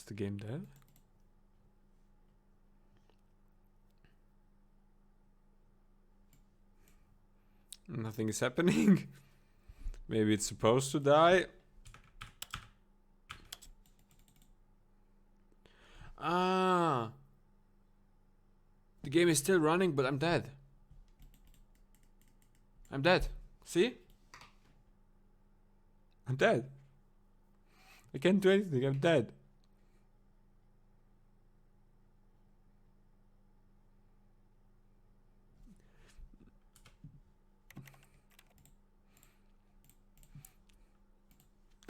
Is the game dead? Nothing is happening. Maybe it's supposed to die. Ah. The game is still running, but I'm dead. I'm dead. See? I'm dead. I can't do anything. I'm dead.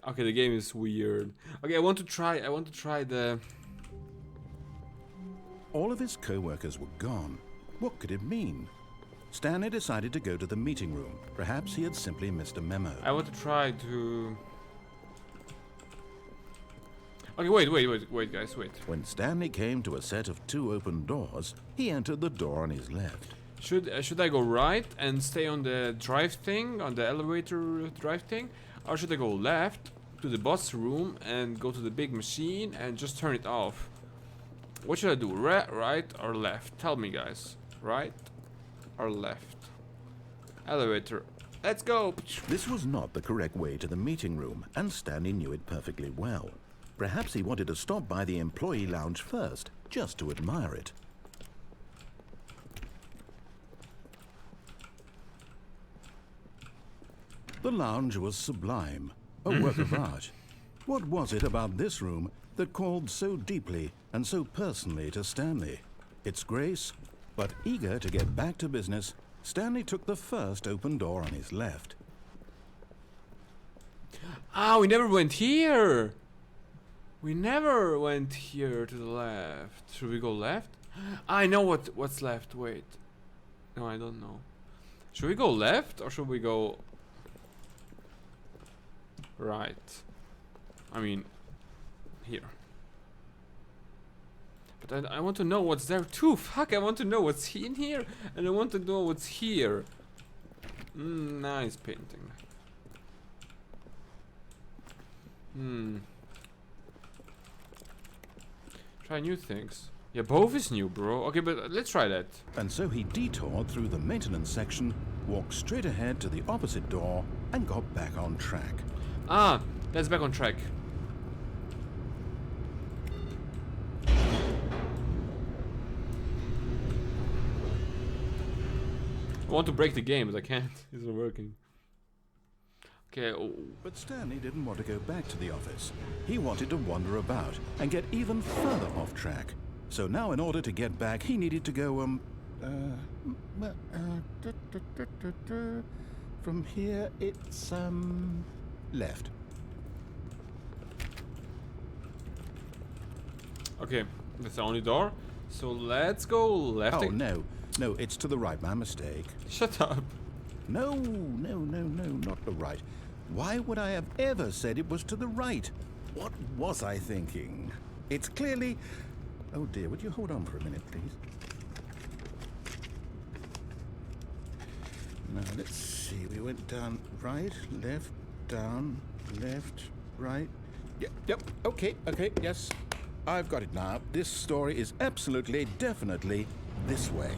Okay, the game is weird. Okay, I want to try the... All of his co-workers were gone. What could it mean? Stanley decided to go to the meeting room. Perhaps he had simply missed a memo. I want to try to... Okay, wait, guys, wait. When Stanley came to a set of 2 open doors, he entered the door on his left. Should I go right and stay on the drive thing, on the elevator drive thing? Or should I go left to the boss room and go to the big machine and just turn it off? What should I do? Right or left? Tell me, guys. Right or left? Elevator. Let's go! This was not the correct way to the meeting room, and Stanley knew it perfectly well. Perhaps he wanted to stop by the employee lounge first, just to admire it. The lounge was sublime, a work of art. What was it about this room that called so deeply and so personally to Stanley? Its grace, but eager to get back to business, Stanley took the first open door on his left. Ah, we never went here! We never went here to the left. Should we go left? I know what's left, wait. No, I don't know. Should we go left or should we go... right? I mean, here. But I want to know what's there too. Fuck, I want to know what's in here. And I want to know what's here. Nice painting. Try new things. Yeah, both is new, bro. Okay, but let's try that. And so he detoured through the maintenance section, walked straight ahead to the opposite door, and got back on track. Ah, that's back on track. I want to break the game, but I can't. It's not working. Okay. Oh. But Stanley didn't want to go back to the office. He wanted to wander about and get even further off track. So now in order to get back, he needed to go, from here, it's, left. Okay, that's the only door. So let's go left. Oh, no, it's to the right, my mistake. Shut up. No, not the right. Why would I have ever said it was to the right? What was I thinking? It's clearly... Oh dear, would you hold on for a minute, please? Now, let's see. We went down right, left, down, left, right. Yep, okay, yes. I've got it now. This story is absolutely, definitely this way.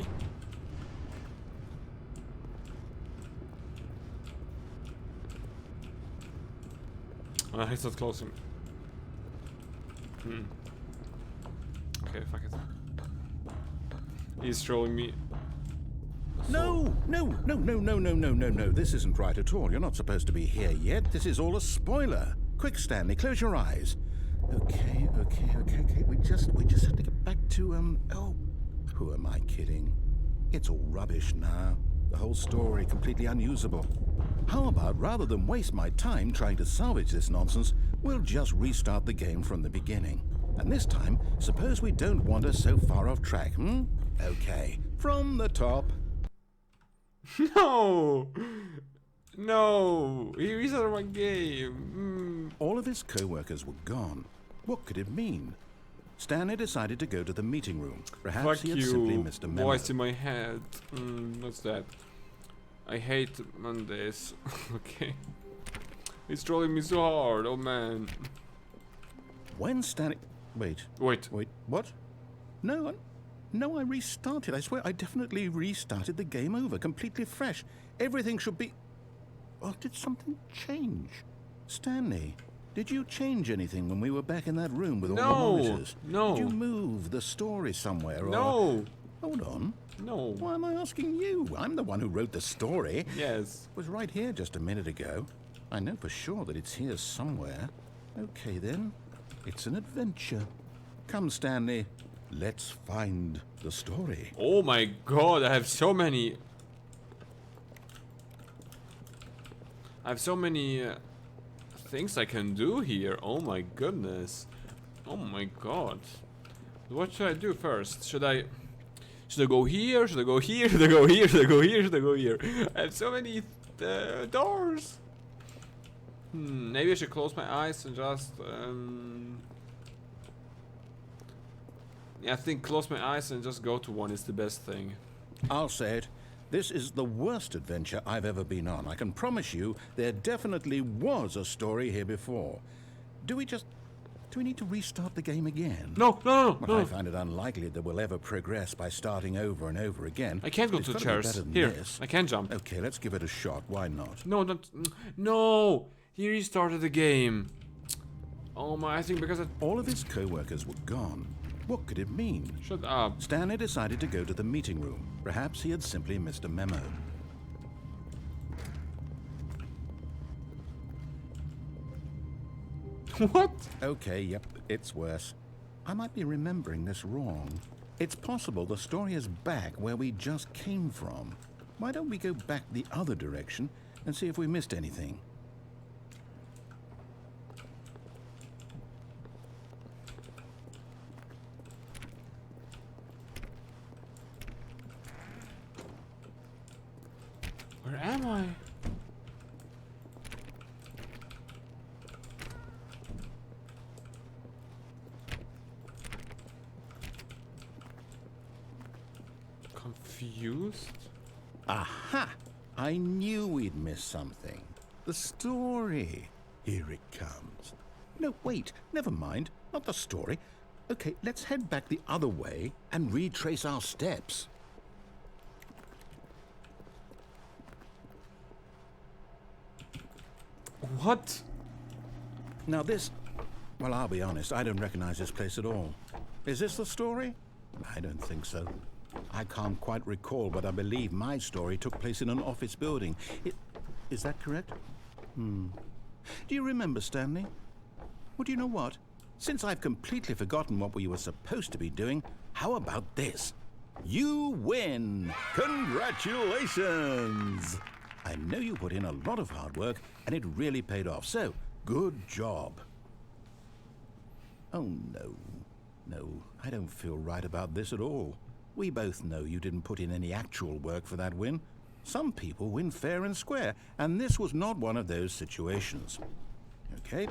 He's not closing. Okay, fuck it. He's trolling me. No. This isn't right at all. You're not supposed to be here yet. This is all a spoiler. Quick, Stanley, close your eyes. Okay. We just have to get back to, oh, who am I kidding? It's all rubbish now. The whole story completely unusable. How about, rather than waste my time trying to salvage this nonsense, we'll just restart the game from the beginning. And this time, suppose we don't wander so far off track, Okay, from the top. No! He restarted my game. All of his co-workers were gone. What could it mean? Stanley decided to go to the meeting room. Perhaps he had simply missed a memo. Voice in my head. What's that? I hate Mondays. Okay. He's trolling me so hard. Oh man. When Stanley... Wait. Wait. Wait, what? No, no, I restarted. I swear I definitely restarted the game over, completely fresh. Everything should be... Oh, did something change? Stanley, did you change anything when we were back in that room with all the monitors? No. Did you move the story somewhere? No. Or... Hold on. No. Why am I asking you? I'm the one who wrote the story. Yes. It was right here just a minute ago. I know for sure that it's here somewhere. Okay, then. It's an adventure. Come, Stanley. Let's find the story. Oh my god, I have so many... things I can do here. Oh my goodness. Oh my god. What should I do first? Should I go here? Should I go here? Should I go here? Should I go here? Should I go here? I have so many doors. Maybe I should close my eyes and just yeah, I think close my eyes and just go to one is the best thing. I'll say it. This is the worst adventure I've ever been on. I can promise you there definitely was a story here before. Do we need to restart the game again? No. Well, I find it unlikely that we'll ever progress by starting over and over again. I can't go It's to gotta be chairs. better than Here, this. I can jump. Okay, let's give it a shot. Why not? No, don't. No! He restarted the game. Oh my, I think because it... All of his co-workers were gone. What could it mean? Shut up. Stanley decided to go to the meeting room. Perhaps he had simply missed a memo. What? Okay, yep, it's worse. I might be remembering this wrong. It's possible the story is back where we just came from. Why don't we go back the other direction and see if we missed anything? Where am I? Confused? Aha! I knew we'd miss something. The story. Here it comes. No, wait, never mind. Not the story. Okay, let's head back the other way and retrace our steps. What? Now this... Well, I'll be honest, I don't recognize this place at all. Is this the story? I don't think so. I can't quite recall, but I believe my story took place in an office building. Is that correct? Do you remember, Stanley? Well, do you know what? Since I've completely forgotten what we were supposed to be doing, how about this? You win! Congratulations! I know you put in a lot of hard work, and it really paid off, so good job. Oh, no. No, I don't feel right about this at all. We both know you didn't put in any actual work for that win. Some people win fair and square, and this was not one of those situations. Okay,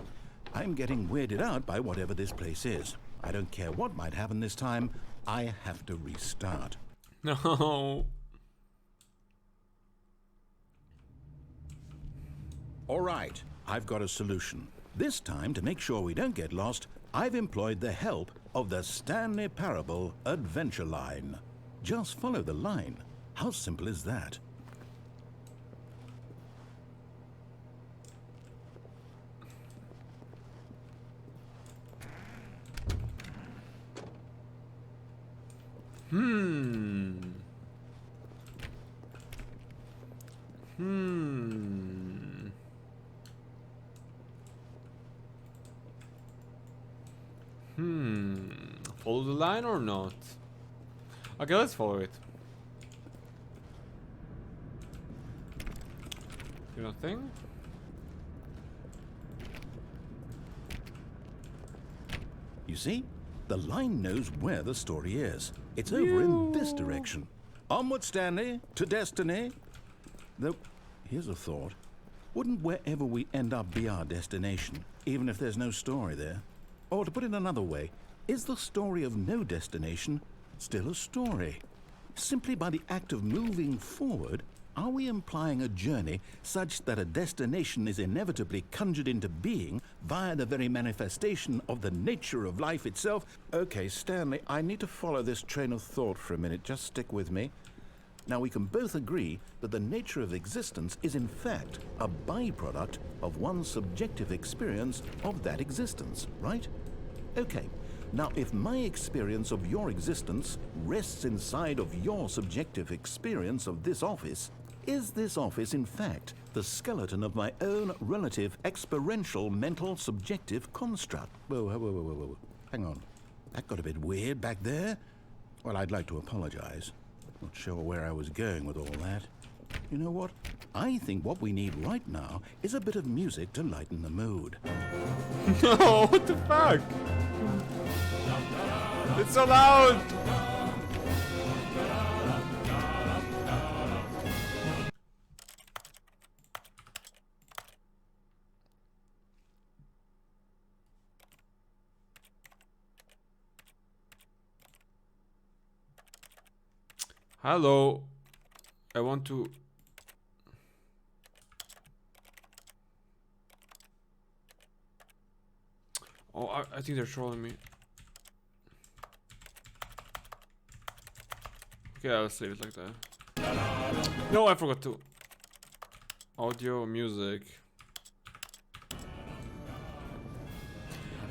I'm getting weirded out by whatever this place is. I don't care what might happen this time. I have to restart. No. All right, I've got a solution. This time, to make sure we don't get lost, I've employed the help of the Stanley Parable adventure line. Just follow the line. How simple is that? Follow the line or not? Okay, let's follow it. You don't think? You see? The line knows where the story is. It's over in this direction. Onward, Stanley, to destiny. Though, here's a thought. Wouldn't wherever we end up be our destination, even if there's no story there? Or to put it another way, is the story of no destination still a story? Simply by the act of moving forward, Are we implying a journey such that a destination is inevitably conjured into being via the very manifestation of the nature of life itself? Okay, Stanley, I need to follow this train of thought for a minute. Just stick with me. Now, we can both agree that the nature of existence is in fact a byproduct of one's subjective experience of that existence, right? Okay. Now, if my experience of your existence rests inside of your subjective experience of this office, is this office in fact the skeleton of my own relative experiential mental subjective construct? Whoa. Hang on. That got a bit weird back there. Well, I'd like to apologize. Not sure where I was going with all that. You know what? I think what we need right now is a bit of music to lighten the mood. No, what the fuck? It's so loud! Hello. I want to... Oh, I think they're trolling me. Okay, I'll save it like that. No, I forgot to. Audio, music.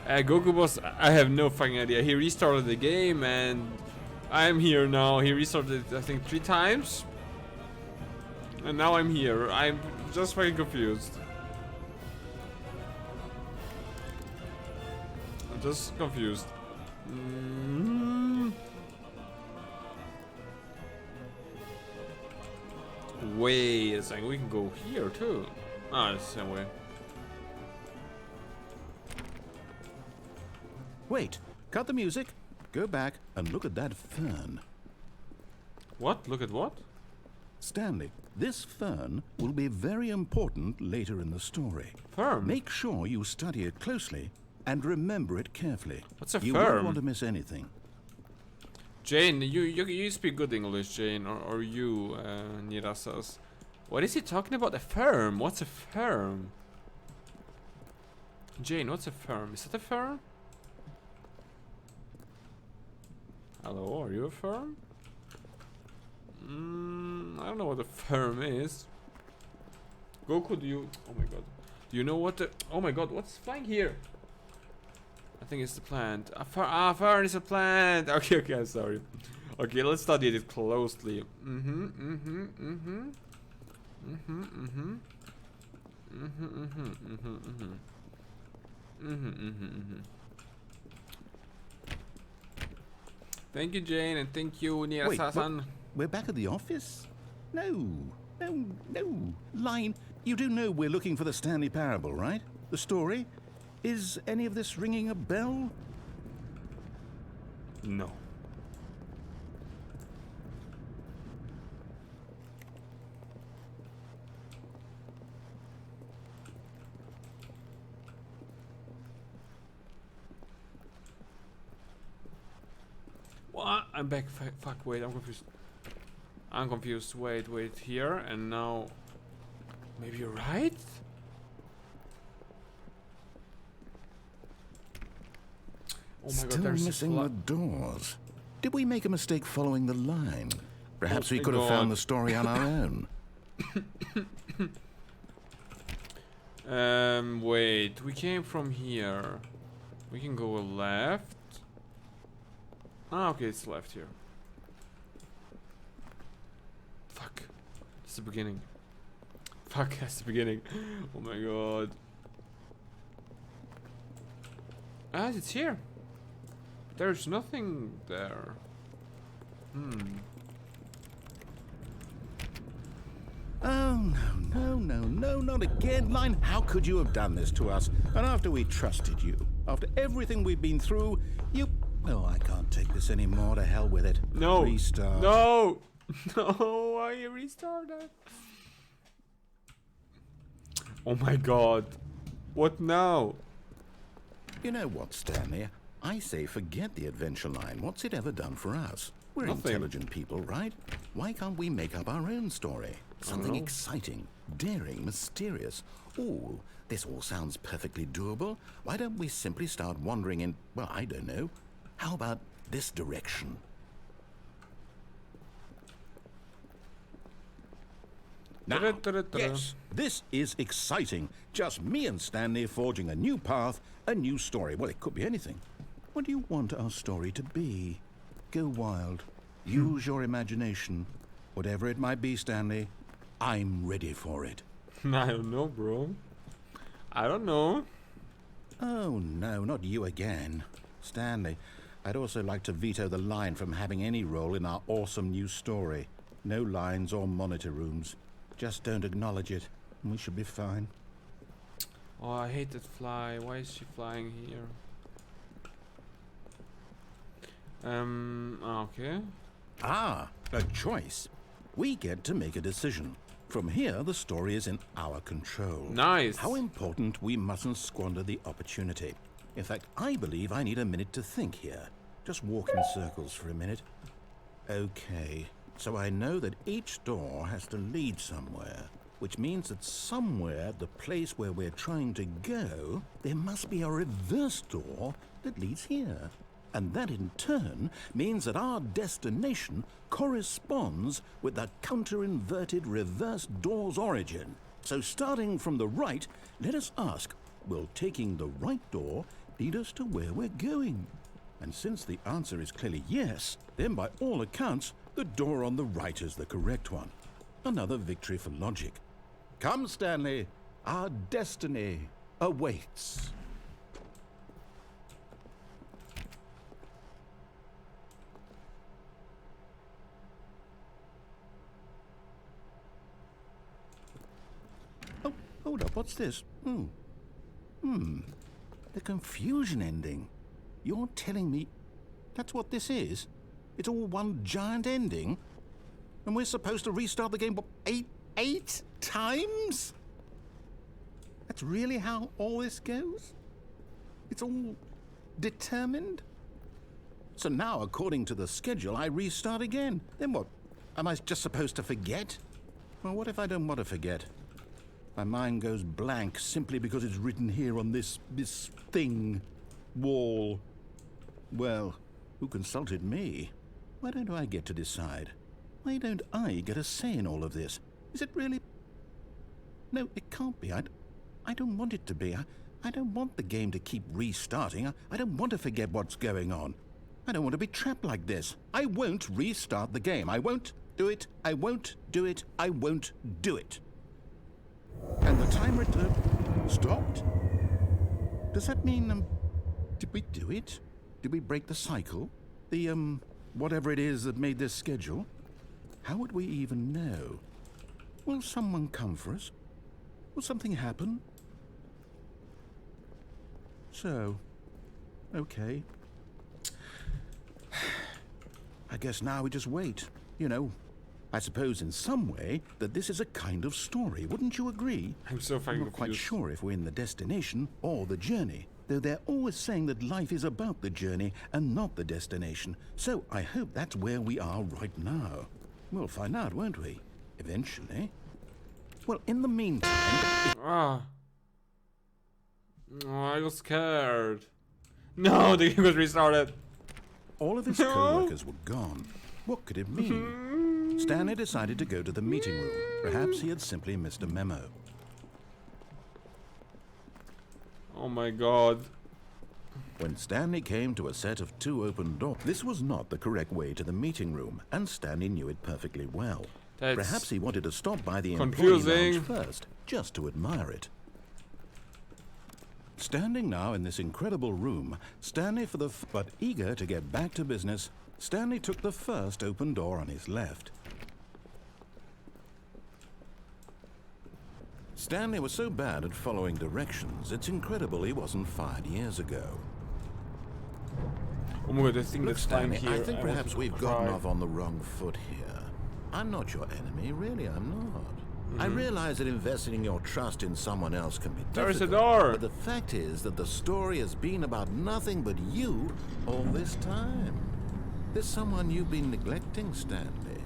Goku Boss, I have no fucking idea. He restarted the game and I'm here now. He restarted it, I think, 3 times. And now I'm here. I'm just fucking confused. I'm just confused. Wait a second, we can go here too. Ah, it's the same way. Wait, cut the music, go back and look at that fern. What? Look at what? Stanley, this fern will be very important later in the story. Fern? Make sure you study it closely and remember it carefully. What's a You fern? won't want to miss anything. Jane, you speak good English, Jane, or you, Nirasas. What is he talking about? A firm? What's a firm? Jane, what's a firm? Is that a firm? Hello, are you a firm? I don't know what a firm is. Goku, do you... Oh my god. Do you know what the... Oh my god, what's flying here? I think it's the plant. Fern is a plant. Okay, I'm sorry. Okay, let's study it closely. Thank you, Jane, and thank you, Nia-san. We're back at the office? No. Line, you do know we're looking for the Stanley Parable, right? The story? Is any of this ringing a bell? No. What? I'm back. Fuck, wait, I'm confused. I'm confused. Wait, here, and now... Maybe you're right? Oh my god, Still there's missing the doors. Did we make a mistake following the line? Perhaps we could have found the story on our own. Wait, we came from here. We can go left. Ah, okay, it's left here. Fuck. That's the beginning. Fuck, that's the beginning. Oh my god. Ah, it's here. There's nothing there. Oh, no, not again. Line, how could you have done this to us? And after we trusted you, after everything we've been through, you... Oh, I can't take this anymore. To hell with it. No. Restart. No. No, why restart that? Oh my god. What now? You know what, Stanley? I say forget the adventure line. What's it ever done for us? We're Nothing. intelligent people, right? Why can't we make up our own story? Something know. exciting, daring, mysterious. Ooh, this all sounds perfectly doable. Why don't we simply start wandering in, well, I don't know. How about this direction? Now, yes, this is exciting. Just me and Stanley forging a new path, a new story. Well, it could be anything. What do you want our story to be? Go wild. Use your imagination. Whatever it might be, Stanley, I'm ready for it. I don't know, bro. I don't know. Oh, no, not you again. Stanley, I'd also like to veto the line from having any role in our awesome new story. No lines or monitor rooms. Just don't acknowledge it, and we should be fine. Oh, I hate that fly. Why is she flying here? Okay. Ah, a choice. We get to make a decision. From here, the story is in our control. Nice. How important we mustn't squander the opportunity. In fact, I believe I need a minute to think here. Just walk in circles for a minute. Okay, so I know that each door has to lead somewhere, which means that somewhere at the place where we're trying to go, there must be a reverse door that leads here. And that in turn means that our destination corresponds with the counter-inverted reverse door's origin. So starting from the right, let us ask, will taking the right door lead us to where we're going? And since the answer is clearly yes, then by all accounts, the door on the right is the correct one. Another victory for logic. Come, Stanley, our destiny awaits. Oh, hold up, what's this? The confusion ending. You're telling me that's what this is? It's all one giant ending? And we're supposed to restart the game, what, eight times? That's really how all this goes? It's all determined? So now, according to the schedule, I restart again. Then what? Am I just supposed to forget? Well, what if I don't want to forget? My mind goes blank simply because it's written here on this thing, wall. Well, who consulted me? Why don't I get to decide? Why don't I get a say in all of this? Is it really? No, it can't be. I don't want it to be. I don't want the game to keep restarting. I don't want to forget what's going on. I don't want to be trapped like this. I won't restart the game. I won't do it. I won't do it. I won't do it. And the timer stopped? Does that mean, did we do it? Did we break the cycle? The, whatever it is that made this schedule? How would we even know? Will someone come for us? Will something happen? So, okay. I guess now we just wait, you know. I suppose in some way that this is a kind of story, wouldn't you agree? I'm so fucking I'm not quite confused. sure if we're in the destination or the journey, though they're always saying that life is about the journey and not the destination. So I hope that's where we are right now. We'll find out, won't we? Eventually. Well, in the meantime... Ah. Oh, I got scared. No, the game was restarted. All of his co-workers were gone. What could it mean? Stanley decided to go to the meeting room. Perhaps he had simply missed a memo. Oh my god. When Stanley came to a set of 2 open doors, this was not the correct way to the meeting room, and Stanley knew it perfectly well. That's Perhaps he wanted to stop by the employee confusing. lounge first, just to admire it. Standing now in this incredible room, Stanley but eager to get back to business, Stanley took the first open door on his left. Stanley was so bad at following directions, it's incredible he wasn't fired years ago. Oh my god, the thing Look, that's flying Stanley, here. I think I perhaps want we've to gotten cry. off on the wrong foot here. I'm not your enemy, really, I'm not. I realize that investing your trust in someone else can be difficult. There is a door. But the fact is that the story has been about nothing but you all this time. There's someone you've been neglecting, Stanley.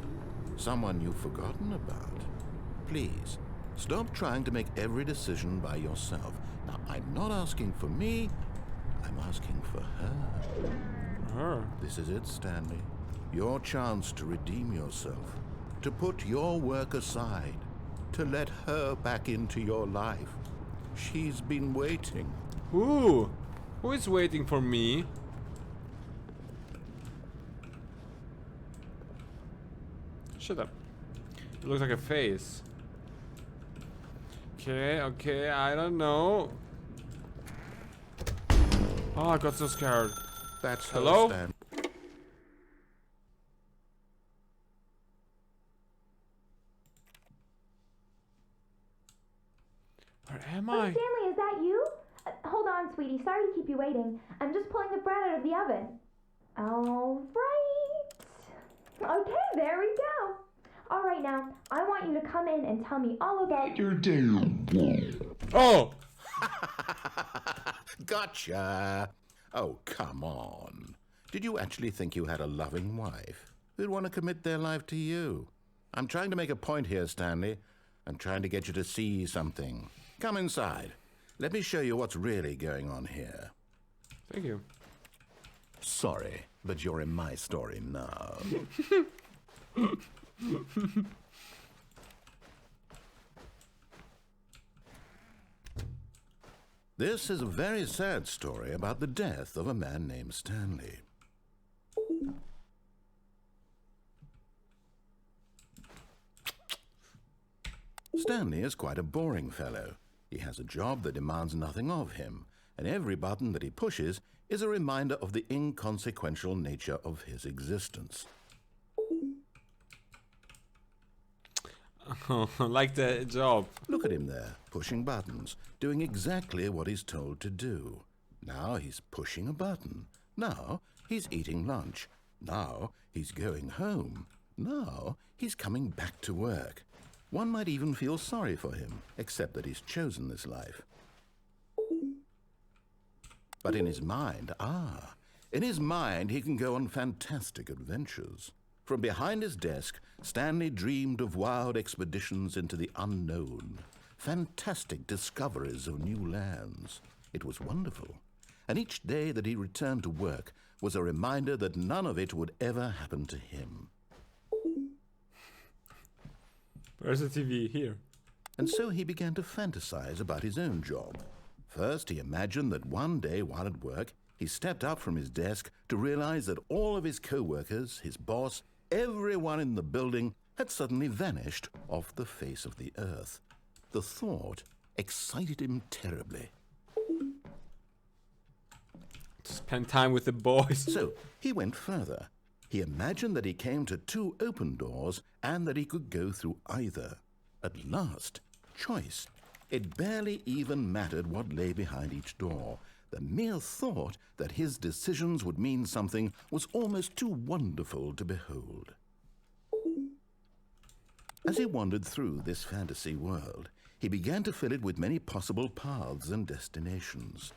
Someone you've forgotten about. Please, stop trying to make every decision by yourself. Now, I'm not asking for me, I'm asking for her. Her? This is it, Stanley. Your chance to redeem yourself, to put your work aside, to let her back into your life. She's been waiting. Who? Who is waiting for me? Shut up. It looks like a face. Okay, okay, I don't know. Oh, I got so scared. That's her, Hello? Stan. Where am Oh, I? Stanley, is that you? Hold on, sweetie. Sorry to keep you waiting. I'm just pulling the bread out of the oven. All right. Okay, there we go. All right, now, I want you to come in and tell me all about your day. Oh! Gotcha. Oh, come on. Did you actually think you had a loving wife who'd want to commit their life to you? I'm trying to make a point here, Stanley. I'm trying to get you to see something. Come inside. Let me show you what's really going on here. Thank you. Sorry, but you're in my story now. This is a very sad story about the death of a man named Stanley. Stanley is quite a boring fellow. He has a job that demands nothing of him, and every button that he pushes is a reminder of the inconsequential nature of his existence. Oh, like the job. Look at him there, pushing buttons, doing exactly what he's told to do. Now he's pushing a button. Now he's eating lunch. Now he's going home. Now he's coming back to work. One might even feel sorry for him, except that he's chosen this life. But in his mind, in his mind he can go on fantastic adventures. From behind his desk, Stanley dreamed of wild expeditions into the unknown, fantastic discoveries of new lands. It was wonderful, and each day that he returned to work was a reminder that none of it would ever happen to him. Where's the TV? Here. And so he began to fantasize about his own job. First, he imagined that one day while at work, he stepped up from his desk to realize that all of his co-workers, his boss, everyone in the building had suddenly vanished off the face of the earth. The thought excited him terribly. Spend time with the boys. So he went further. He imagined that he came to 2 open doors and that he could go through either. At last, choice. It barely even mattered what lay behind each door. The mere thought that his decisions would mean something was almost too wonderful to behold. As he wandered through this fantasy world, he began to fill it with many possible paths and destinations.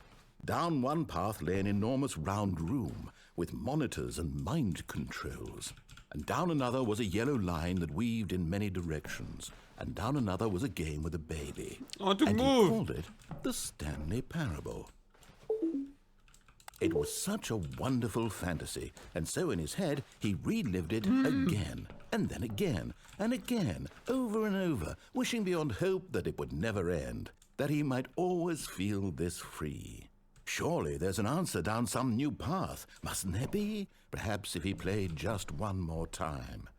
Down one path lay an enormous round room with monitors and mind controls. And down another was a yellow line that weaved in many directions. And down another was a game with a baby. I want to and move. he called it the Stanley Parable. It was such a wonderful fantasy, and so in his head he relived it again, and then again, and again, over and over, wishing beyond hope that it would never end, that he might always feel this free. Surely there's an answer down some new path, mustn't there be? Perhaps if he played just one more time.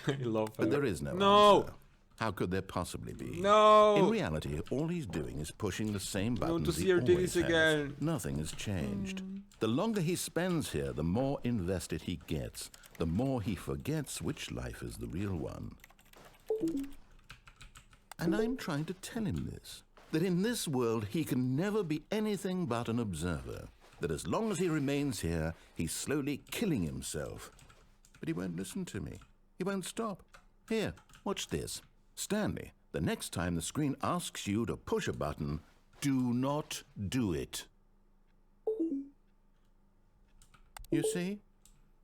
I love But her. there is no No. answer. How could there possibly be? No. In reality, all he's doing is pushing the same buttons to see he her always titties has. again. Nothing has changed. The longer he spends here, the more invested he gets, the more he forgets which life is the real one. And I'm trying to tell him this, that in this world he can never be anything but an observer, that as long as he remains here, he's slowly killing himself. But he won't listen to me. He won't stop. Here, watch this. Stanley, the next time the screen asks you to push a button, do not do it. You see?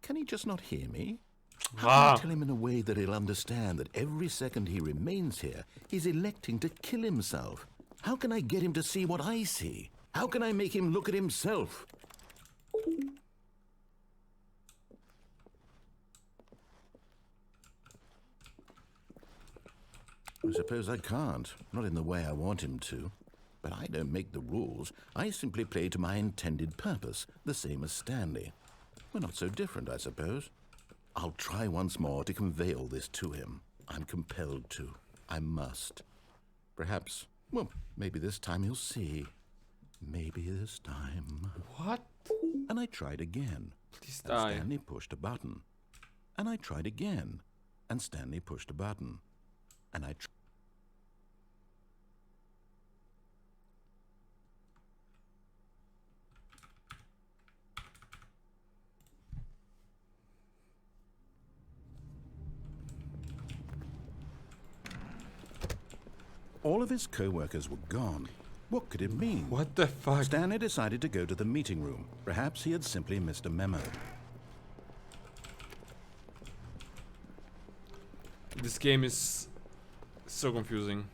Can he just not hear me? How can I tell him in a way that he'll understand that every second he remains here, he's electing to kill himself? How can I get him to see what I see? How can I make him look at himself? I suppose I can't. Not in the way I want him to. But I don't make the rules. I simply play to my intended purpose, the same as Stanley. We're not so different, I suppose. I'll try once more to convey all this to him. I'm compelled to. I must. Perhaps, well, maybe this time he'll see. Maybe this time. What? And I tried again. Please And die. Stanley pushed a button. And I tried again. And Stanley pushed a button. And I tried. All of his co-workers were gone. What could it mean? What the fuck? Stanley decided to go to the meeting room. Perhaps he had simply missed a memo. This game is so confusing.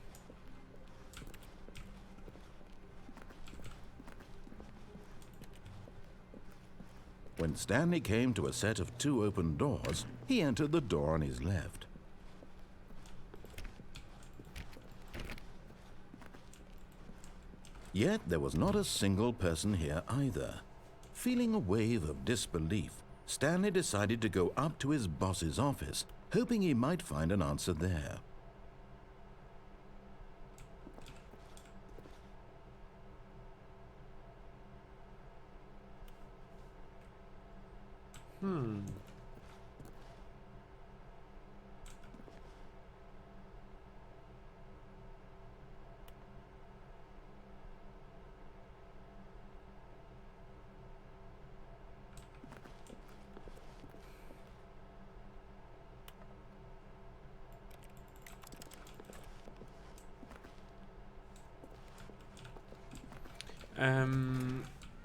When Stanley came to a set of 2 open doors, he entered the door on his left. Yet there was not a single person here either. Feeling a wave of disbelief, Stanley decided to go up to his boss's office, hoping he might find an answer there.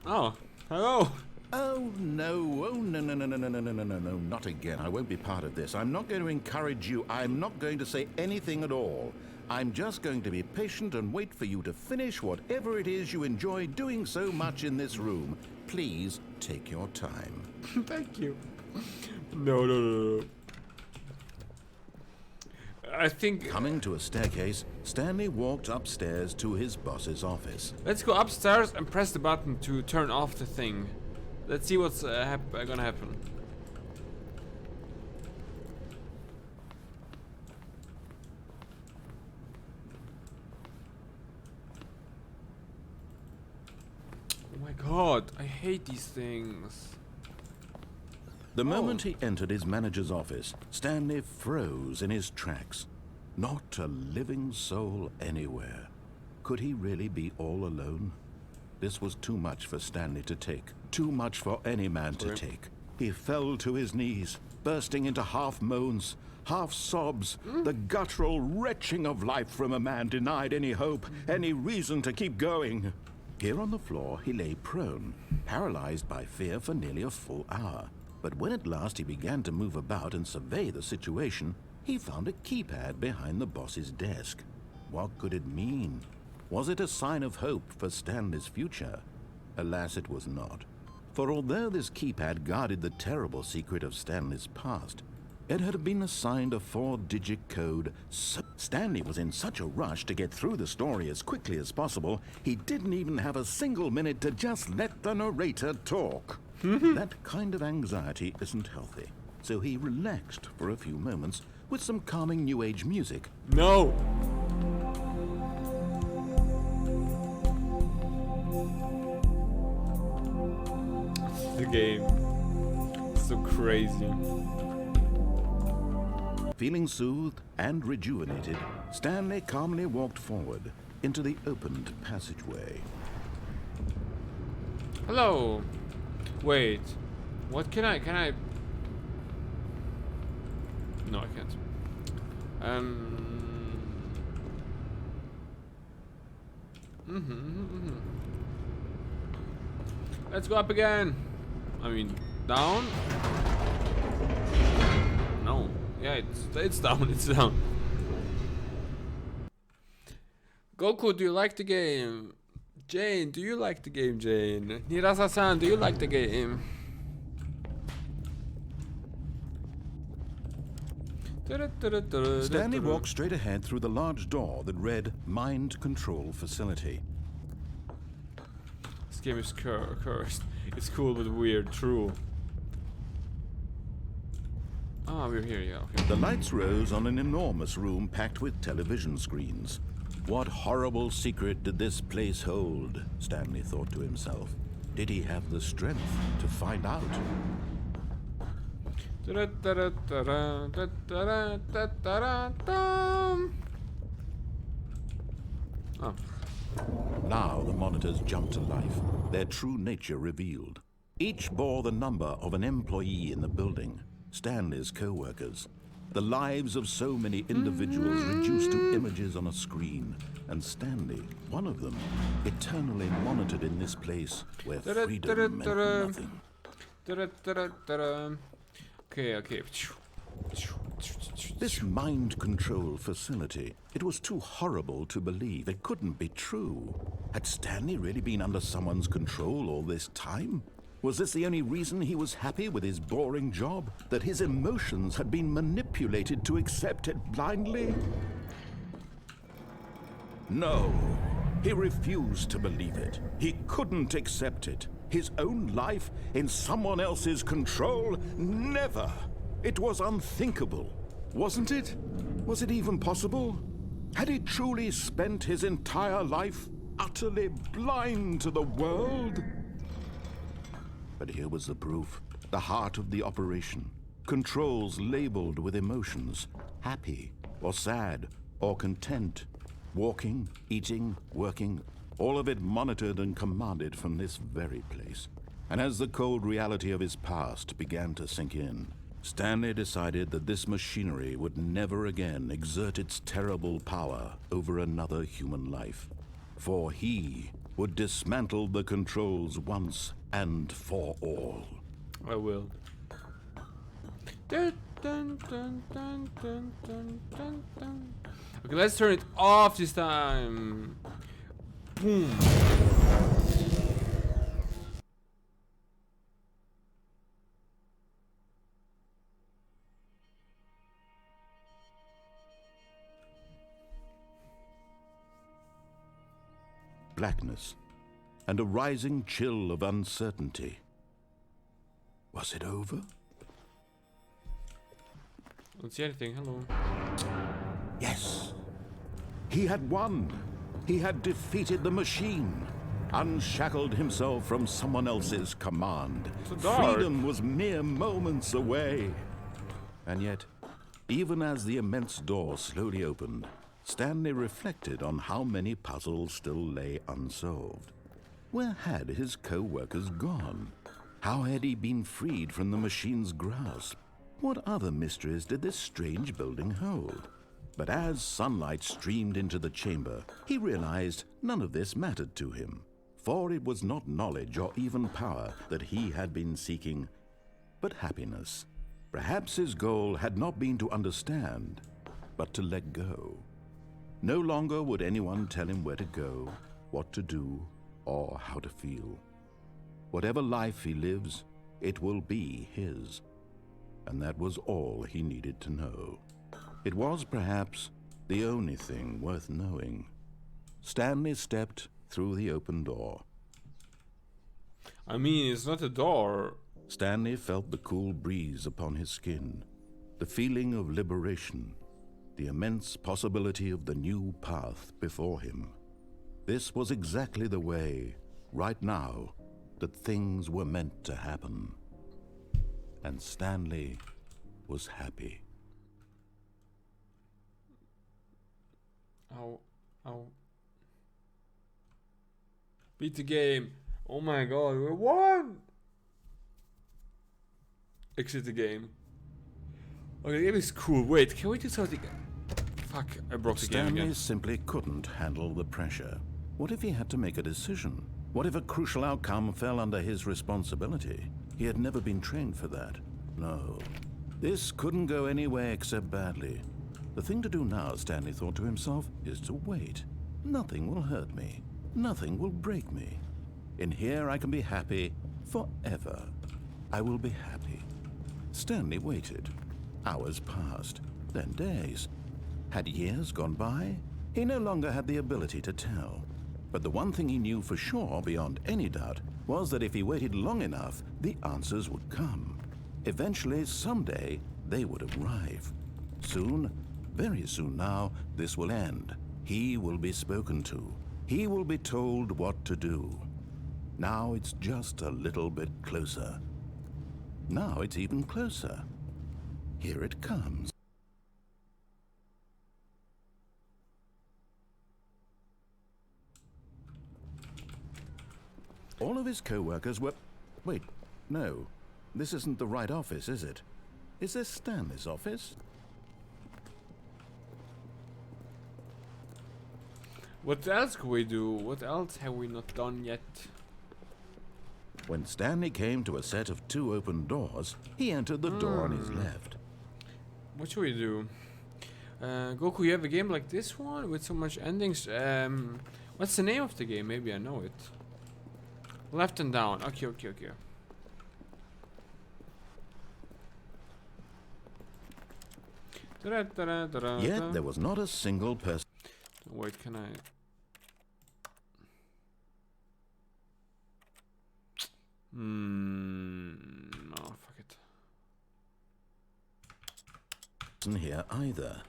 Oh, hello. Oh no, no, not again. I won't be part of this. I'm not going to encourage you. I'm not going to say anything at all. I'm just going to be patient and wait for you to finish whatever it is you enjoy doing so much in this room. Please take your time. Thank you. No. I think... Coming to a staircase, Stanley walked upstairs to his boss's office. Let's go upstairs and press the button to turn off the thing. Let's see what's gonna happen. Oh my god, I hate these things. The moment he entered his manager's office, Stanley froze in his tracks. Not a living soul anywhere. Could he really be all alone? This was too much for Stanley to take. Too much for any man to take. He fell to his knees, bursting into half moans, half sobs, the guttural retching of life from a man denied any hope, any reason to keep going. Here on the floor, he lay prone, paralyzed by fear for nearly a full hour. But when at last he began to move about and survey the situation, he found a keypad behind the boss's desk. What could it mean? Was it a sign of hope for Stanley's future? Alas, it was not. For although this keypad guarded the terrible secret of Stanley's past, it had been assigned a 4-digit code. So Stanley was in such a rush to get through the story as quickly as possible, he didn't even have a single minute to just let the narrator talk. That kind of anxiety isn't healthy, so he relaxed for a few moments with some calming New Age music. No! The game. It's so crazy. Feeling soothed and rejuvenated, Stanley calmly walked forward into the opened passageway. Hello. Wait. What can I No, I can't. Let's go up again. I mean, down. Yeah, it's down. It's down. Goku, do you like the game? Jane, do you like the game, Jane? Nirasa-san, do you like the game? Stanley walked straight ahead through the large door that read Mind Control Facility. This game is cursed. It's cool but weird, true. Ah, we're here, yeah, okay. The lights rose on an enormous room packed with television screens. What horrible secret did this place hold? Stanley thought to himself. Did he have the strength to find out? Oh. Now the monitors jumped to life, their true nature revealed. Each bore the number of an employee in the building, Stanley's co-workers. The lives of so many individuals reduced to images on a screen, and Stanley, one of them, eternally monitored in this place where freedom meant nothing. Okay. This mind control facility, it was too horrible to believe. It couldn't be true. Had Stanley really been under someone's control all this time? Was this the only reason he was happy with his boring job? That his emotions had been manipulated to accept it blindly? No, he refused to believe it. He couldn't accept it. His own life in someone else's control? Never! It was unthinkable, wasn't it? Was it even possible? Had he truly spent his entire life utterly blind to the world? But here was the proof, the heart of the operation. Controls labeled with emotions, happy or sad or content. Walking, eating, working, all of it monitored and commanded from this very place. And as the cold reality of his past began to sink in, Stanley decided that this machinery would never again exert its terrible power over another human life. For he would dismantle the controls once and for all. I will. Okay, let's turn it off this time. Boom. Blackness and a rising chill of uncertainty. Was it over? Don't see anything. Hello. Yes. He had won. He had defeated the machine, unshackled himself from someone else's command. So dark. Freedom was mere moments away. And yet, even as the immense door slowly opened, Stanley reflected on how many puzzles still lay unsolved. Where had his co-workers gone? How had he been freed from the machine's grasp? What other mysteries did this strange building hold? But as sunlight streamed into the chamber, he realized none of this mattered to him, for it was not knowledge or even power that he had been seeking, but happiness. Perhaps his goal had not been to understand, but to let go. No longer would anyone tell him where to go, what to do, or how to feel. Whatever life he lives, it will be his. And that was all he needed to know. It was perhaps the only thing worth knowing. Stanley stepped through the open door. I mean, it's not a door. Stanley felt the cool breeze upon his skin, the feeling of liberation, the immense possibility of the new path before him. This was exactly the way, right now, that things were meant to happen. And Stanley was happy. Ow. Beat the game. Oh my god, we won! Exit the game. Okay, the game is cool. Wait, can we do something? Fuck, I broke the game again. Stanley simply couldn't handle the pressure. What if he had to make a decision? What if a crucial outcome fell under his responsibility? He had never been trained for that. No. This couldn't go anywhere except badly. The thing to do now, Stanley thought to himself, is to wait. Nothing will hurt me. Nothing will break me. In here I can be happy forever. I will be happy. Stanley waited. Hours passed, then days. Had years gone by? He no longer had the ability to tell. But the one thing he knew for sure, beyond any doubt, was that if he waited long enough, the answers would come. Eventually, someday, they would arrive. Soon, very soon now, this will end. He will be spoken to. He will be told what to do. Now it's just a little bit closer. Now it's even closer. Here it comes. All of his co-workers were... Wait, no. This isn't the right office, is it? Is this Stanley's office? What else could we do? What else have we not done yet? When Stanley came to a set of 2 open doors, he entered the door on his left. What should we do? Goku, you have a game like this one with so much endings. What's the name of the game? Maybe I know it. Left and down. Okay. Yet there was not a single person. Wait, can I? Oh, fuck it. Here either.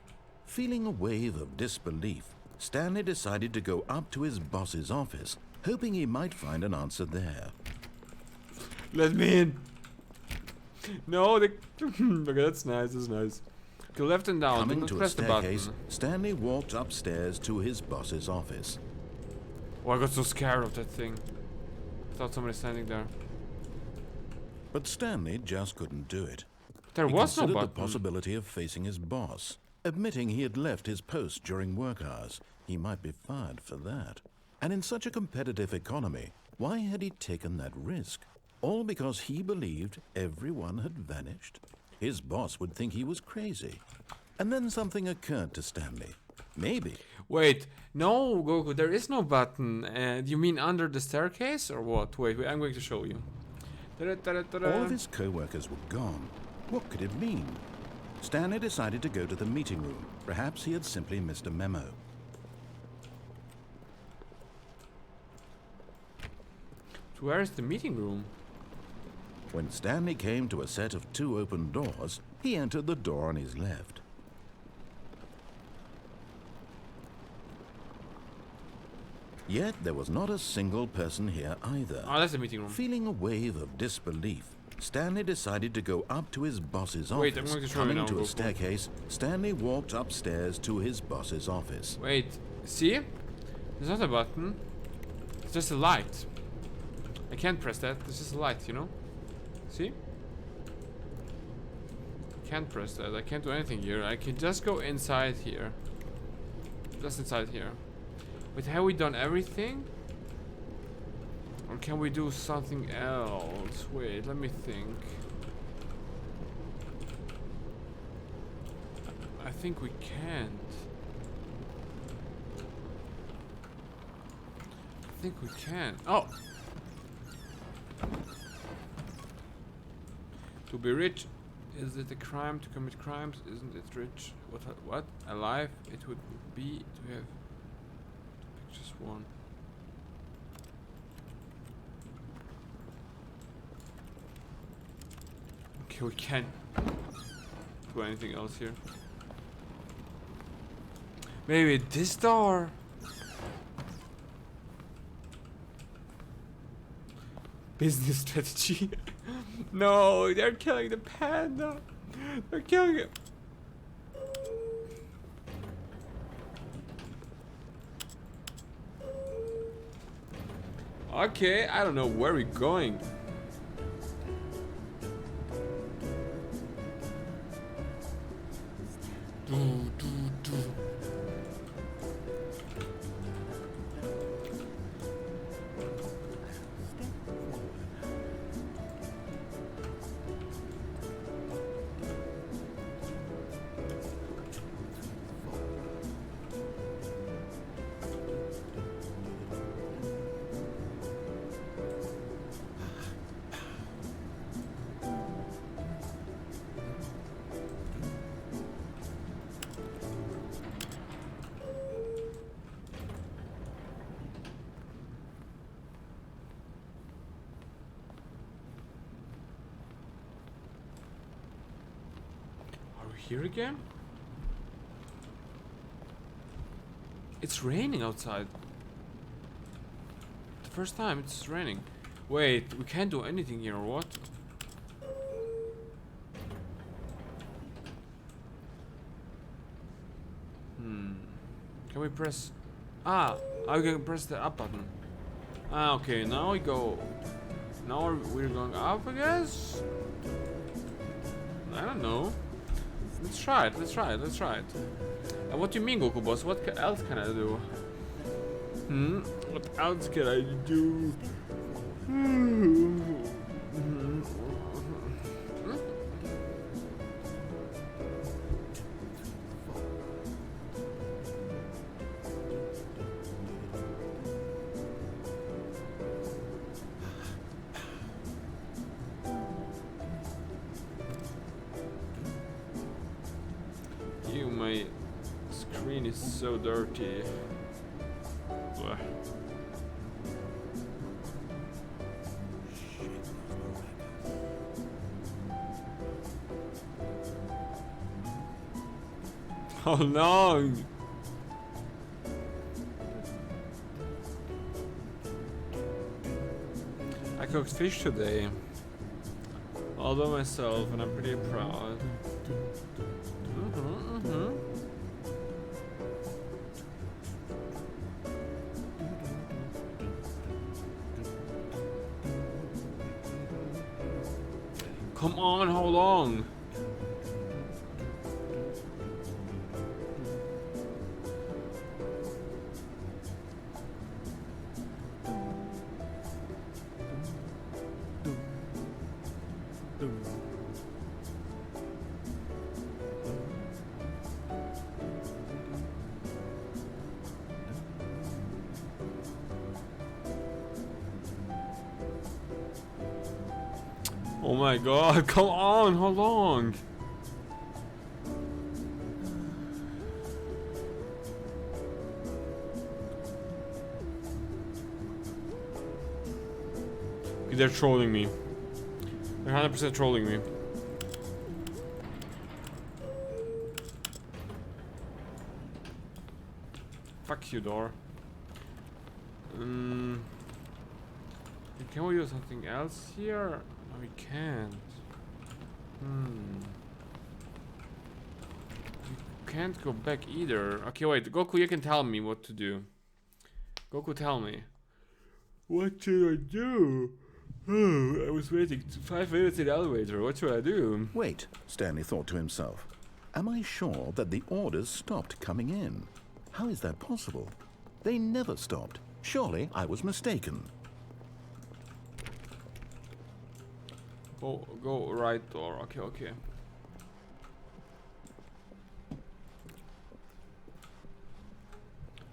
Feeling a wave of disbelief, Stanley decided to go up to his boss's office, hoping he might find an answer there. Let me in. No, okay, that's nice. Okay, left and down. Coming Do not to a press the button. staircase, Stanley walked upstairs to his boss's office. Oh, I got so scared of that thing. I thought somebody standing there. But Stanley just couldn't do it. There He was no considered button. the possibility of facing his boss. Admitting he had left his post during work hours, he might be fired for that. And in such a competitive economy, why had he taken that risk? All because he believed everyone had vanished? His boss would think he was crazy. And then something occurred to Stanley. Maybe. Wait, no, Goku, there is no button. Do you mean under the staircase or what? Wait, I'm going to show you. All of his co-workers were gone. What could it mean? Stanley decided to go to the meeting room. Perhaps he had simply missed a memo. Where is the meeting room? When Stanley came to a set of 2 open doors, he entered the door on his left. Yet there was not a single person here either. Oh, that's the meeting room. Feeling a wave of disbelief, Stanley decided to go up to his boss's office. Wait, I'm going to show you Coming now, to a Goku. staircase, Stanley walked upstairs to his boss's office. Wait, see? There's not a button. It's just a light. I can't press that. It's just a light, you know? See? I can't press that. I can't do anything here. I can just go inside here. Just inside here. Wait, have we done everything? Or can we do something else? Wait, let me think. I think we can't. I think we can. Oh! To be rich, is it a crime to commit crimes? Isn't it rich? What? Alive? It would be to have just one. Okay, we can't do anything else here. Maybe this door. Business strategy. No, they're killing the panda. They're killing it. Okay, I don't know where we're going. here again? It's raining outside. The first time it's raining. Wait, we can't do anything here or what? Can we press... Ah, I can press the up button. Ah, okay, now we go... Now we're going up, I guess? I don't know. Let's try it, let's try it, let's try it. What do you mean, Goku boss? What else can I do? What else can I do? My screen is so dirty. Blech. How long? I cooked fish today. All by myself, and I'm pretty proud. Come on, how long? Oh my god, come on, how long? They're trolling me. They're 100% trolling me. Fuck you, door. Can we do something else here? No, we can't. We can't go back either. Okay, wait, Goku, you can tell me what to do. Goku, tell me. What should I do? Oh, I was waiting 5 minutes in the elevator. What should I do? Wait, Stanley thought to himself. Am I sure that the orders stopped coming in? How is that possible? They never stopped. Surely I was mistaken. Oh, go right door. Okay, okay.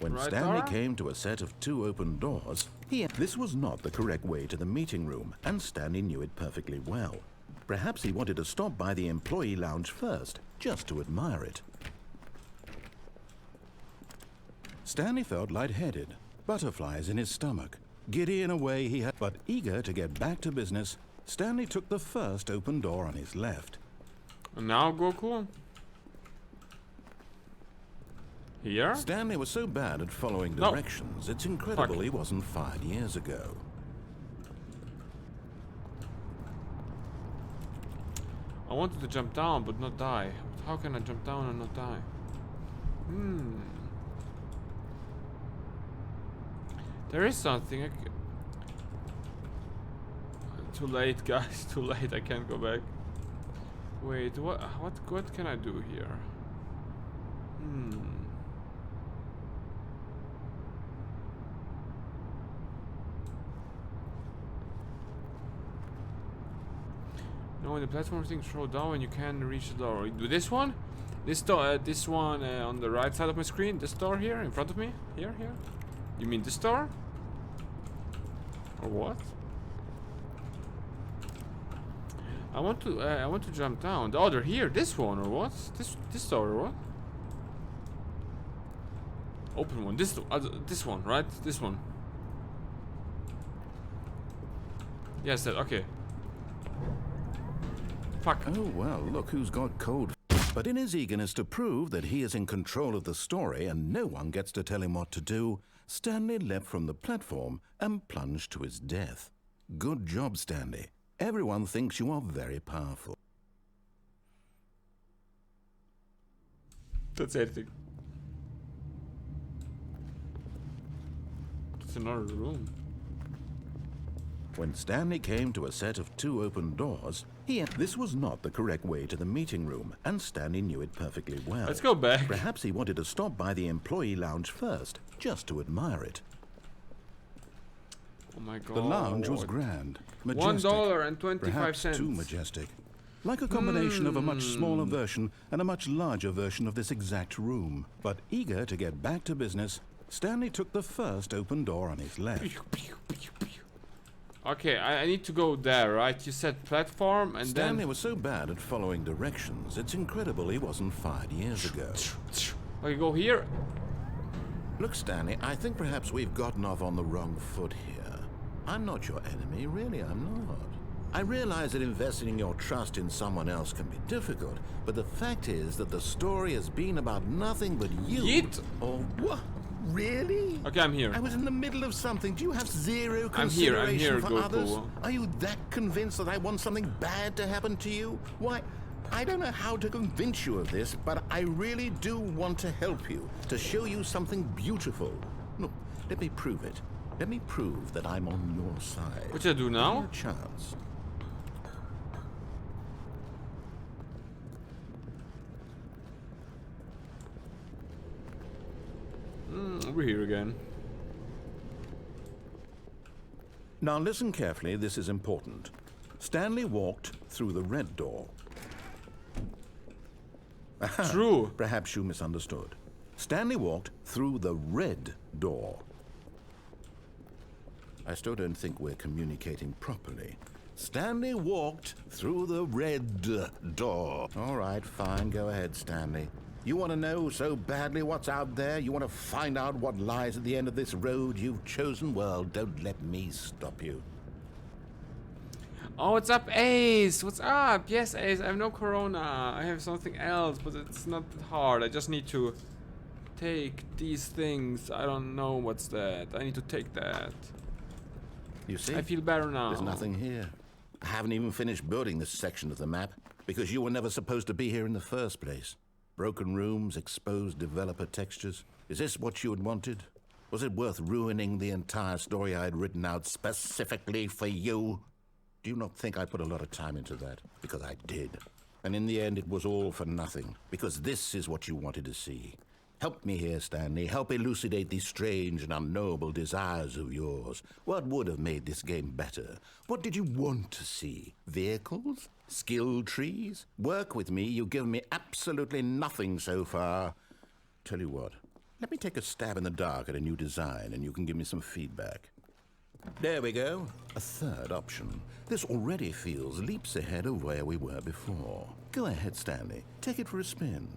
When Right Stanley door? came to a set of 2 open doors, this was not the correct way to the meeting room, and Stanley knew it perfectly well. Perhaps he wanted to stop by the employee lounge first, just to admire it. Stanley felt lightheaded, butterflies in his stomach, giddy in a way he had, but eager to get back to business. Stanley took the first open door on his left. And now, Goku? Here? Stanley was so bad at following No. directions, it's incredible Fuck. he wasn't fired years ago. I wanted to jump down but not die. How can I jump down and not die? There is something. Too late, guys. Too late. I can't go back. Wait, what can I do here? No, when the platform thing throw down when you can reach the door. Do this one? This door, this one on the right side of my screen. This door here in front of me. Here. You mean this door? Or what? I want to jump down. The other here, this one or what? This door or what? Open one. This one, right? This one. Yes, that okay. Fuck. Oh well, look who's got cold. But in his eagerness to prove that he is in control of the story and no one gets to tell him what to do, Stanley leapt from the platform and plunged to his death. Good job, Stanley. Everyone thinks you are very powerful. That's everything. It's another room. When Stanley came to a set of 2 open doors, this was not the correct way to the meeting room, and Stanley knew it perfectly well. Let's go back. Perhaps he wanted to stop by the employee lounge first, just to admire it. Oh my god. The lounge was grand, majestic, $1.25. perhaps too majestic. Like a combination of a much smaller version and a much larger version of this exact room. But eager to get back to business, Stanley took the first open door on his left. Okay, I need to go there, right? You said platform and Stanley was so bad at following directions, it's incredible he wasn't fired years ago. Okay, go here. Look, Stanley, I think perhaps we've gotten off on the wrong foot here. I'm not your enemy, really, I'm not. I realize that investing your trust in someone else can be difficult, but the fact is that the story has been about nothing but you. Yeet. Or what? Really? Okay, I'm here. I was in the middle of something. Do you have zero I'm here, consideration for Goku. others? Are you that convinced that I want something bad to happen to you? Why, I don't know how to convince you of this, but I really do want to help you, to show you something beautiful. Look, let me prove it. Let me prove that I'm on your side. What should I do now? Give me a chance. Over here again. Now listen carefully, this is important. Stanley walked through the red door. Aha, True. perhaps you misunderstood. Stanley walked through the red door. I still don't think we're communicating properly. Stanley walked through the red door. All right, fine, go ahead, Stanley. You want to know so badly what's out there? You want to find out what lies at the end of this road you've chosen? Well, don't let me stop you. Oh, what's up, Ace? What's up? Yes, Ace, I have no corona. I have something else, but it's not that hard. I just need to take these things. I don't know what's that. I need to take that. You see? I feel better now. There's nothing here. I haven't even finished building this section of the map because you were never supposed to be here in the first place. Broken rooms, exposed developer textures. Is this what you had wanted? Was it worth ruining the entire story I had written out specifically for you? Do you not think I put a lot of time into that? Because I did. And in the end, it was all for nothing. Because this is what you wanted to see. Help me here, Stanley. Help elucidate these strange and unknowable desires of yours. What would have made this game better? What did you want to see? Vehicles? Skill trees? Work with me. You've given me absolutely nothing so far. Tell you what, let me take a stab in the dark at a new design and you can give me some feedback. There we go. A third option. This already feels leaps ahead of where we were before. Go ahead, Stanley. Take it for a spin.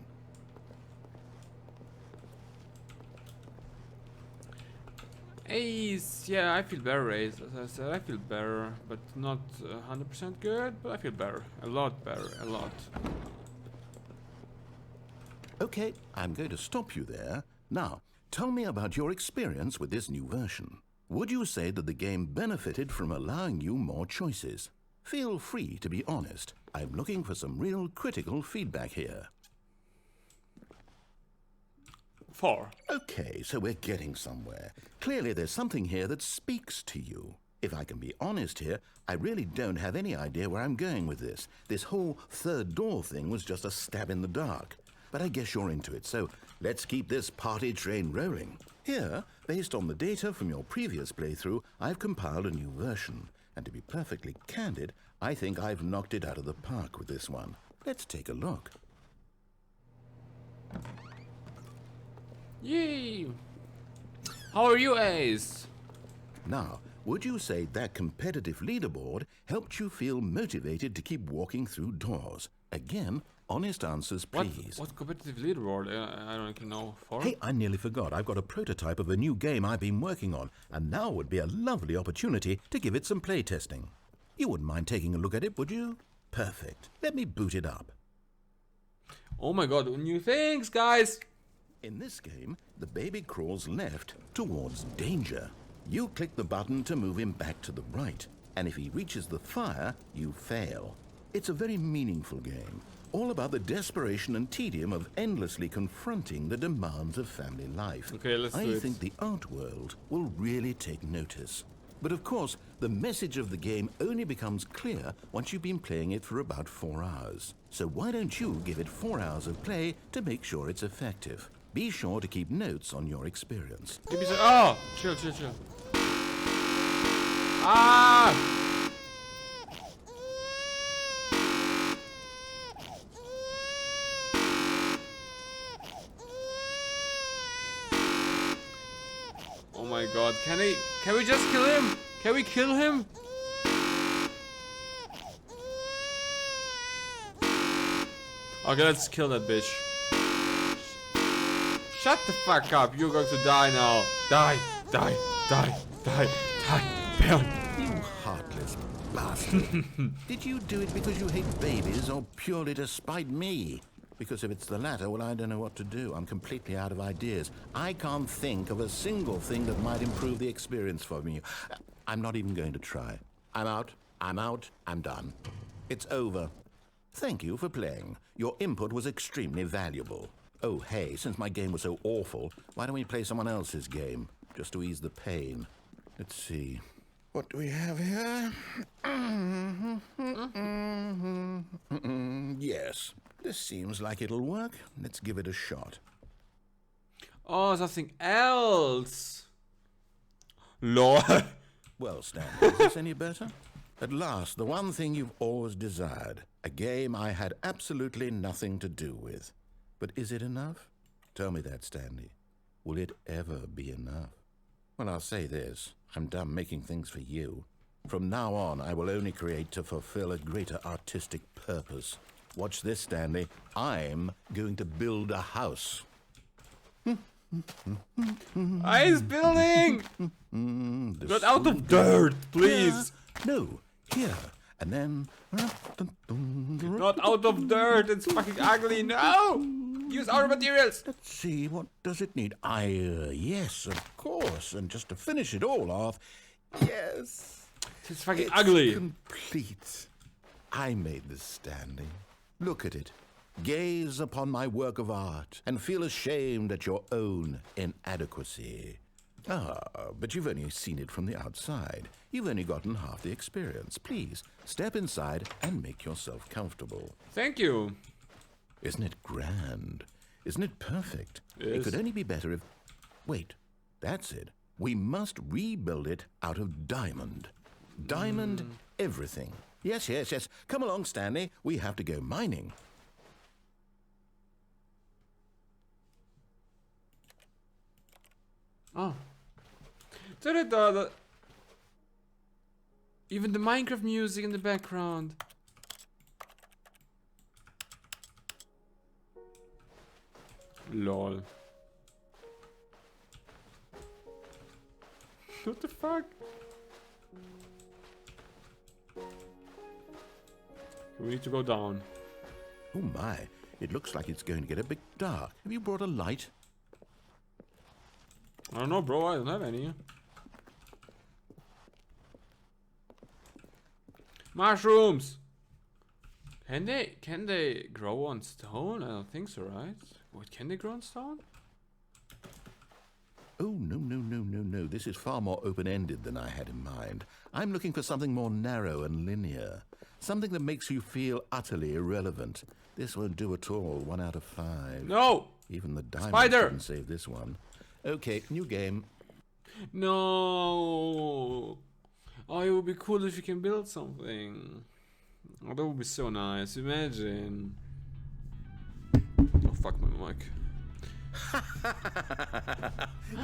Ace, yeah, I feel better, Ace. As I said, I feel better, but not 100% good, but I feel better. A lot better, a lot. Okay, I'm going to stop you there. Now, tell me about your experience with this new version. Would you say that the game benefited from allowing you more choices? Feel free to be honest. I'm looking for some real critical feedback here. 4. Okay, so we're getting somewhere. Clearly there's something here that speaks to you. If I can be honest here, I really don't have any idea where I'm going with this. This whole third door thing was just a stab in the dark. But I guess you're into it, so let's keep this party train rolling. Here, based on the data from your previous playthrough, I've compiled a new version. And to be perfectly candid, I think I've knocked it out of the park with this one. Let's take a look. Yay! How are you, Ace? Now, would you say that competitive leaderboard helped you feel motivated to keep walking through doors? Again, honest answers, please. What competitive leaderboard? I don't even know. 4? Hey, I nearly forgot. I've got a prototype of a new game I've been working on, and now would be a lovely opportunity to give it some playtesting. You wouldn't mind taking a look at it, would you? Perfect. Let me boot it up. Oh my god, new things, guys! In this game, the baby crawls left towards danger. You click the button to move him back to the right, and if he reaches the fire, you fail. It's a very meaningful game, all about the desperation and tedium of endlessly confronting the demands of family life. Okay, let's do it. I think the art world will really take notice. But of course, the message of the game only becomes clear once you've been playing it for about 4 hours. So why don't you give it 4 hours of play to make sure it's effective? Be sure to keep notes on your experience. Give me some. Oh! Chill. Ah! Oh my god, can we just kill him? Can we kill him? Okay, let's kill that bitch. Shut the fuck up, you're going to die now. Die. Bam. You heartless bastard. Did you do it because you hate babies or purely to spite me? Because if it's the latter, well, I don't know what to do. I'm completely out of ideas. I can't think of a single thing that might improve the experience for me. I'm not even going to try. I'm out, I'm done. It's over. Thank you for playing. Your input was extremely valuable. Oh, hey, since my game was so awful, why don't we play someone else's game? Just to ease the pain. Let's see. What do we have here? Yes, this seems like it'll work. Let's give it a shot. Oh, something else. Lol. Well, Stanley, is this any better? At last, the one thing you've always desired. A game I had absolutely nothing to do with. But is it enough? Tell me that, Stanley. Will it ever be enough? Well, I'll say this. I'm done making things for you. From now on, I will only create to fulfill a greater artistic purpose. Watch this, Stanley. I'm going to build a house. Ice building! Get out of dirt, please! No, here. And then... Not out of dirt, it's fucking ugly, no! Use our materials! Let's see, what does it need? Yes, of course. And just to finish it all off, yes. It's fucking It's ugly. complete. I made this, Stanley. Look at it. Gaze upon my work of art and feel ashamed at your own inadequacy. Ah, but you've only seen it from the outside. You've only gotten half the experience. Please, step inside and make yourself comfortable. Thank you. Isn't it grand? Isn't it perfect? Yes. It could only be better if... Wait, that's it. We must rebuild it out of diamond. Diamond everything. Yes. Come along, Stanley. We have to go mining. Oh. Even the Minecraft music in the background. Lol. What the fuck? We need to go down. Oh my, it looks like it's going to get a bit dark. Have you brought a light? I don't know, bro. I don't have any. Mushrooms. Can they grow on stone? I don't think so, right? What, can they grow on stone? Oh, no. This is far more open-ended than I had in mind. I'm looking for something more narrow and linear. Something that makes you feel utterly irrelevant. This won't do at all. 1 out of 5. No. Even the diamond Spider! couldn't save this one. Okay, new game. No. Oh, it would be cool if you can build something. Oh, that would be so nice. Imagine. Oh, fuck my mic.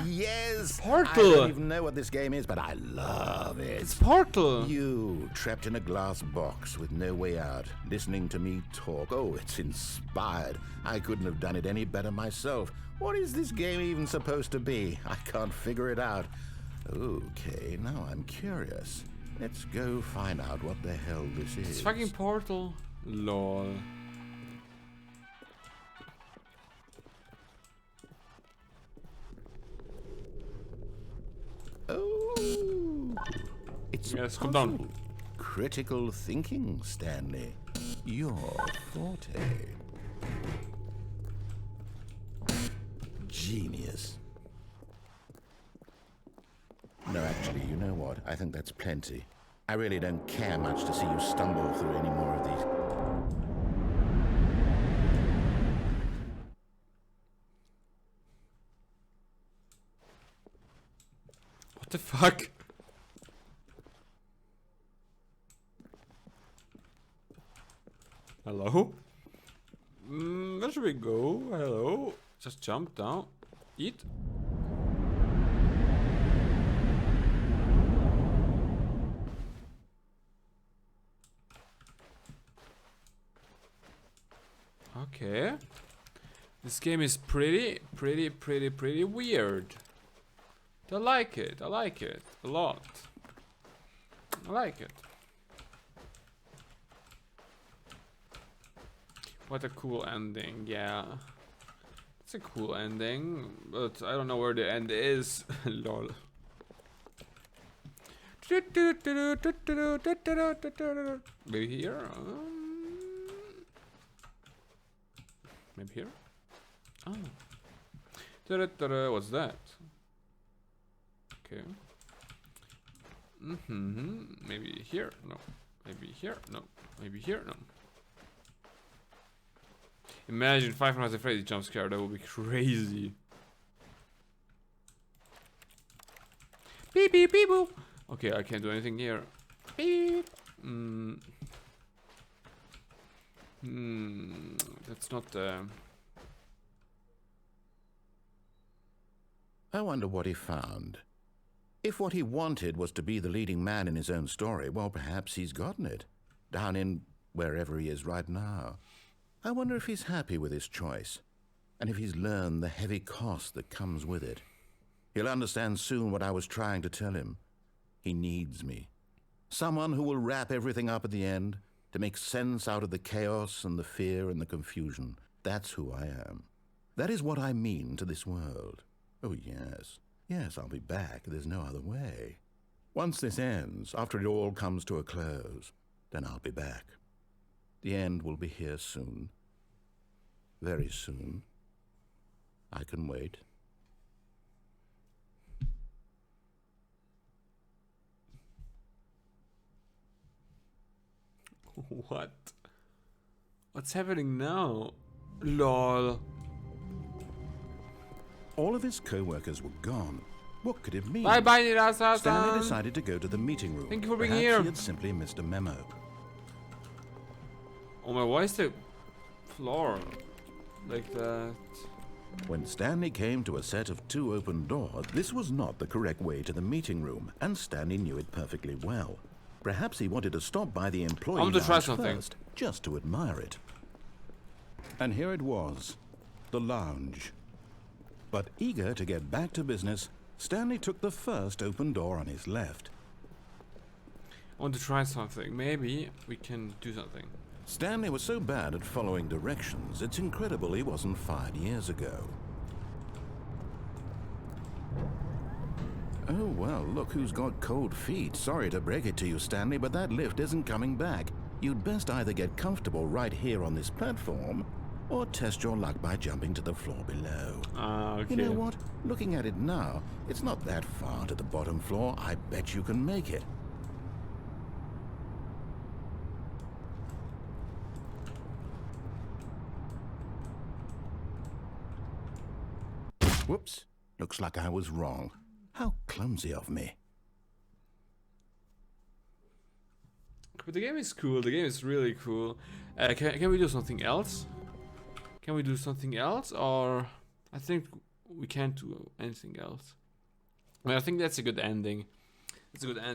Yes! Portal! I don't even know what this game is, but I love it. It's Portal. You, trapped in a glass box with no way out, listening to me talk. Oh, it's inspired. I couldn't have done it any better myself. What is this game even supposed to be? I can't figure it out. Okay, now I'm curious. Let's go find out what the hell this is. It's fucking Portal. Lol. Yes, come down. puzzle. Critical thinking, Stanley. Your forte. Genius. No, actually, you know what? I think that's plenty. I really don't care much to see you stumble through any more of these. What the fuck? Hello? Where should we go? Hello? Just jump down. Eat. Okay. This game is pretty weird. I like it. I like it a lot. I like it. What a cool ending, yeah. It's a cool ending, but I don't know where the end is. Lol. Maybe here? Maybe here? Oh. What's that? Okay. Maybe here? No. Maybe here? No. Maybe here? No. Imagine Five Nights at Freddy's jump scare. That would be crazy. Beep beep beep boop. Okay, I can't do anything here. Beep. That's not I wonder what he found. If what he wanted was to be the leading man in his own story, well, perhaps he's gotten it. Down in wherever he is right now. I wonder if he's happy with his choice, and if he's learned the heavy cost that comes with it. He'll understand soon what I was trying to tell him. He needs me. Someone who will wrap everything up at the end, to make sense out of the chaos and the fear and the confusion. That's who I am. That is what I mean to this world. Oh, yes. Yes, I'll be back. There's no other way. Once this ends, after it all comes to a close, then I'll be back. The end will be here soon. Very soon. I can wait. What? What's happening now? Lol. All of his co-workers were gone. What could it mean? Bye bye, Nirasa-san. Stanley decided to go to the meeting room. Thank you for being Perhaps here. he had simply missed a memo. Oh my, why is the floor like that? When Stanley came to a set of 2 open doors, this was not the correct way to the meeting room, and Stanley knew it perfectly well. Perhaps he wanted to stop by the employee I want to try lounge something. first, just to admire it. And here it was, the lounge. But eager to get back to business, Stanley took the first open door on his left. I want to try something. Maybe we can do something. Stanley was so bad at following directions, it's incredible he wasn't fired years ago. Oh, well, look who's got cold feet. Sorry to break it to you, Stanley, but that lift isn't coming back. You'd best either get comfortable right here on this platform, or test your luck by jumping to the floor below. Ah, okay. You know what? Looking at it now, it's not that far to the bottom floor. I bet you can make it. Whoops. Looks like I was wrong. How clumsy of me. But the game is cool. The game is really cool. Can we do something else? Can we do something else? Or I think we can't do anything else. I mean, I think that's a good ending. It's a good ending.